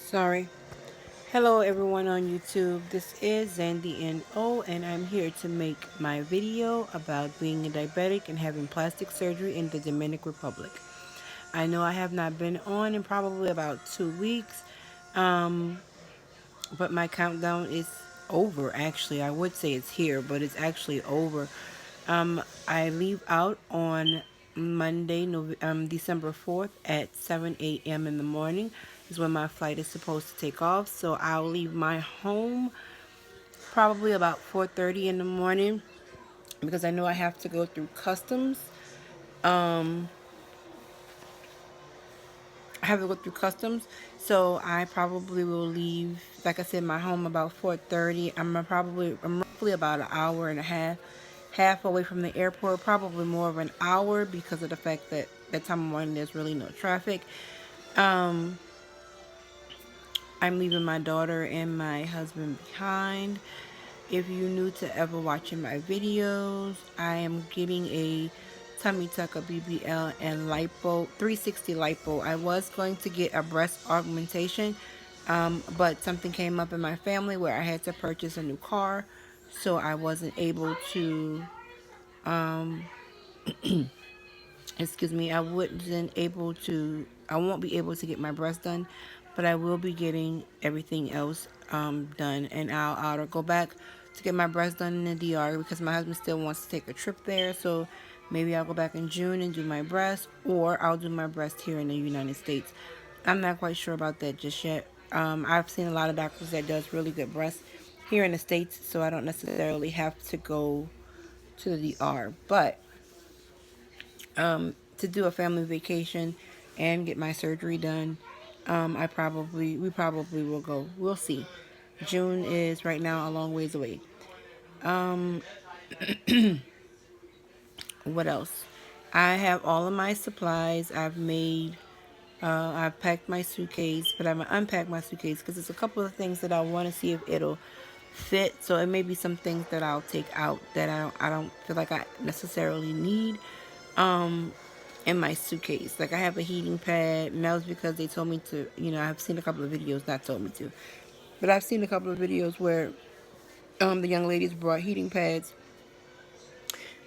Sorry. Hello everyone on YouTube. This is Zandy N.O. and I'm here to make my video about being a diabetic and having plastic surgery in the Dominican Republic. I know I have not been on in probably about 2 weeks, um, but my countdown is over actually. I would say it's here, but it's actually over. I leave out on Monday, December 4th at 7 a.m. in the morning is when my flight is supposed to take off. So I'll leave my home probably about 4:30 in the morning because I know I have to go through customs. Um, I have to go through customs, so I probably will leave, like I said, my home about 4:30. I'm roughly about an hour and a half away from the airport, probably more of an hour because of the fact that that time of morning there's really no traffic. Um, I'm leaving my daughter and my husband behind. If you're new to ever watching my videos, I am getting a tummy tuck, a BBL, and lipo, 360 lipo. I was going to get a breast augmentation, but something came up in my family where I had to purchase a new car, so I wasn't able to, um, excuse me, I won't be able to get my breast done, but I will be getting everything else done, and I'll go back to get my breast done in the DR because my husband still wants to take a trip there, so maybe I'll go back in June and do my breast, or I'll do my breast here in the United States. I'm not quite sure about that just yet. I've seen a lot of doctors that does really good breasts here in the States, so I don't necessarily have to go to the DR, but to do a family vacation and get my surgery done. We probably will go. We'll see. June is right now a long ways away. Um, what else? I have all of my supplies. I've packed my suitcase, but I'm gonna unpack my suitcase because there's a couple of things that I want to see if it'll fit. So it may be some things that I'll take out that I don't feel like I necessarily need. Um, in my suitcase. Like I have a heating pad, and that was because they told me to. I've seen a couple of videos, not told me to, but I've seen a couple of videos where the young ladies brought heating pads.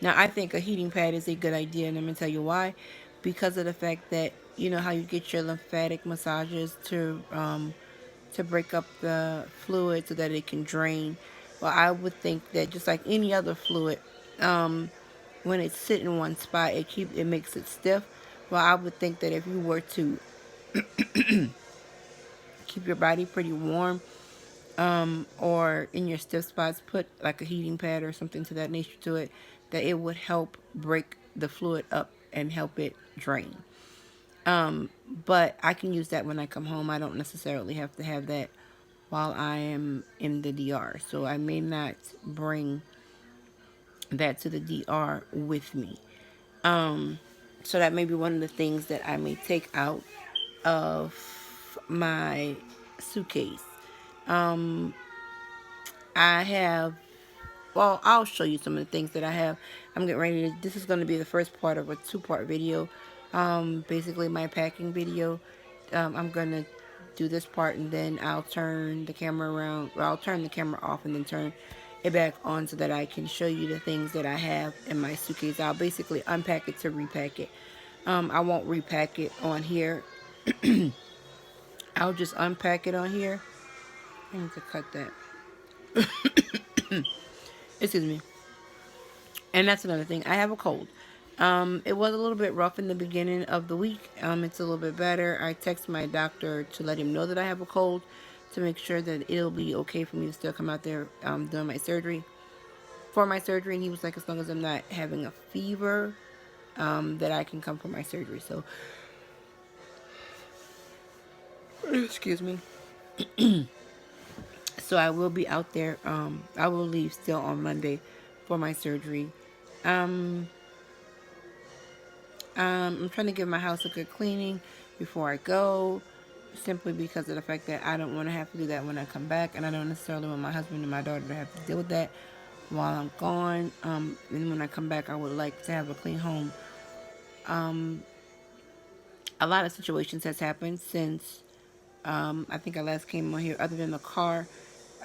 Now I think a heating pad is a good idea, and I'm gonna tell you why. Because of the fact that you know how you get your lymphatic massages to break up the fluid so that it can drain. Well, I would think that just like any other fluid, um, when it's sitting in one spot, it makes it stiff. Well, I would think that if you were to keep your body pretty warm, or in your stiff spots, put like a heating pad or something to that nature to it, that it would help break the fluid up and help it drain. But I can use that when I come home. I don't necessarily have to have that while I am in the DR. So I may not bring that to the DR with me. Um, so that may be one of the things that I may take out of my suitcase. Um, I have, well, I'll show you some of the things that I have. I'm getting ready to, this is going to be the first part of a two-part video. Basically my packing video. I'm going to do this part and then I'll turn the camera around, or I'll turn the camera off and then turn it back on so that I can show you the things that I have in my suitcase. I'll basically unpack it to repack it. I won't repack it on here. I'll just unpack it on here. I need to cut that. Excuse me. And that's another thing. I have a cold. It was a little bit rough in the beginning of the week. It's a little bit better. I text my doctor to let him know that I have a cold to make sure that it'll be okay for me to still come out there doing my surgery. For my surgery, and he was like, as long as I'm not having a fever, that I can come for my surgery. So, excuse me. So I will be out there. I will leave still on Monday for my surgery. Um, I'm trying to give my house a good cleaning before I go, simply because of the fact that I don't want to have to do that when I come back, and I don't necessarily want my husband and my daughter to have to deal with that while I'm gone. And when I come back, I would like to have a clean home. Um, a lot of situations has happened since I think I last came on here other than the car.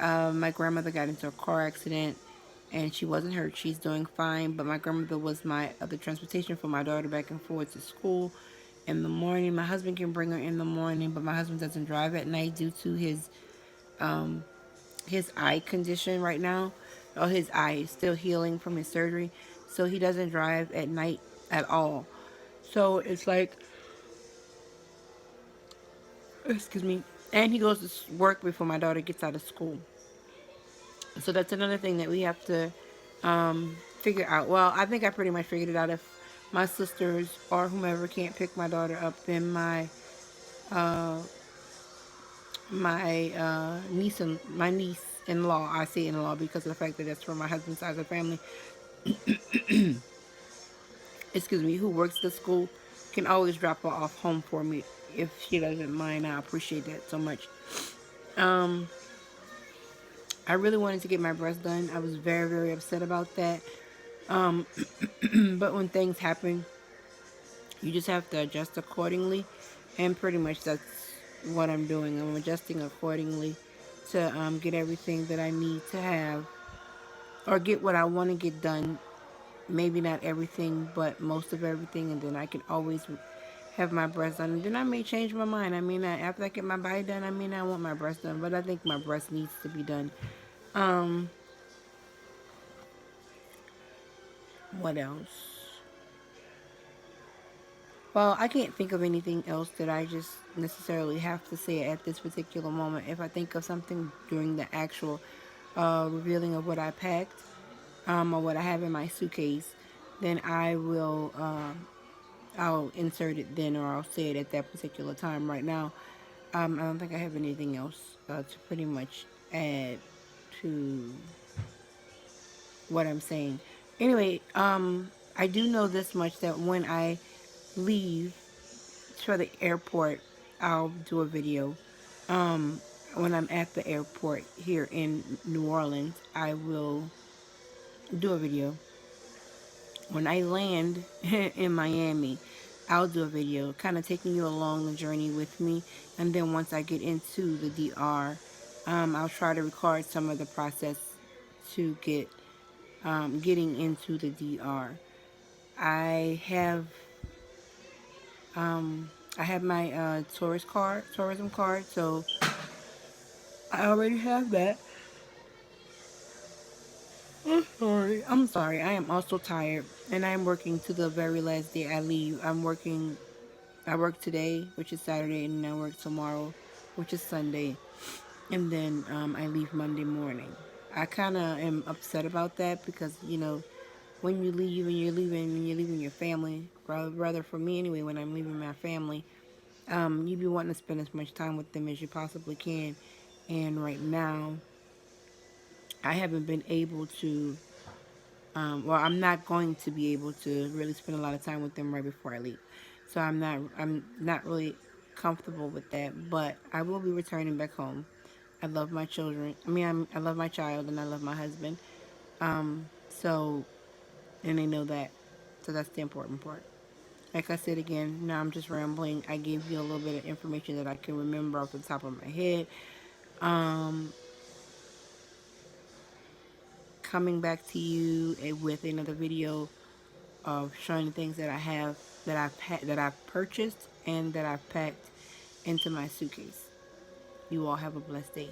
My grandmother got into a car accident and she wasn't hurt. She's doing fine. But my grandmother was my other transportation for my daughter back and forth to school in the morning. My husband can bring her in the morning, but my husband doesn't drive at night due to his eye condition right now. Oh, his eye is still healing from his surgery. So he doesn't drive at night at all. So it's like, excuse me, and he goes to work before my daughter gets out of school. So that's another thing that we have to figure out. Well, I think I pretty much figured it out. If my sisters or whomever can't pick my daughter up, then my niece and my niece in law, I say in law because of the fact that that's from my husband's side of the family, excuse me, who works the school, can always drop her off home for me if she doesn't mind. I appreciate that so much. Um, I really wanted to get my breast done. I was very, very upset about that. Um, but when things happen, you just have to adjust accordingly. And pretty much that's what I'm doing. I'm adjusting accordingly to get everything that I need to have or get what I want to get done. Maybe not everything, but most of everything. And then I can always have my breast done. And then I may change my mind. I mean, after I get my body done, I mean, I want my breast done. But I think my breast needs to be done. Um, what else? Well, I can't think of anything else that I just necessarily have to say at this particular moment. If I think of something during the actual revealing of what I packed or what I have in my suitcase, then I'll insert it then, or I'll say it at that particular time. Right now, I don't think I have anything else to pretty much add to what I'm saying. Anyway, I do know this much that when I leave for the airport, I'll do a video. Um, when I'm at the airport here in New Orleans, I will do a video. When I land in Miami, I'll do a video kind of taking you along the journey with me. And then once I get into the DR, I'll try to record some of the process to getting into the DR. I have I have my tourism card, so I already have that. I'm sorry. I am also tired, and I am working to the very last day I leave. I work today, which is Saturday, and I work tomorrow, which is Sunday, and then I leave Monday morning. I kind of am upset about that because when you leave and you're leaving your family, rather for me anyway, when I'm leaving my family, you be wanting to spend as much time with them as you possibly can. And right now, I haven't been able to. Well, I'm not going to be able to really spend a lot of time with them right before I leave. So I'm not really comfortable with that. But I will be returning back home. I love my children. I love my child and I love my husband. So, and they know that. So that's the important part. Like I said again, now I'm just rambling. I gave you a little bit of information that I can remember off the top of my head. Um, Coming back to you with another video of showing the things that I have that I've purchased and that I've packed into my suitcase. You all have a blessed day.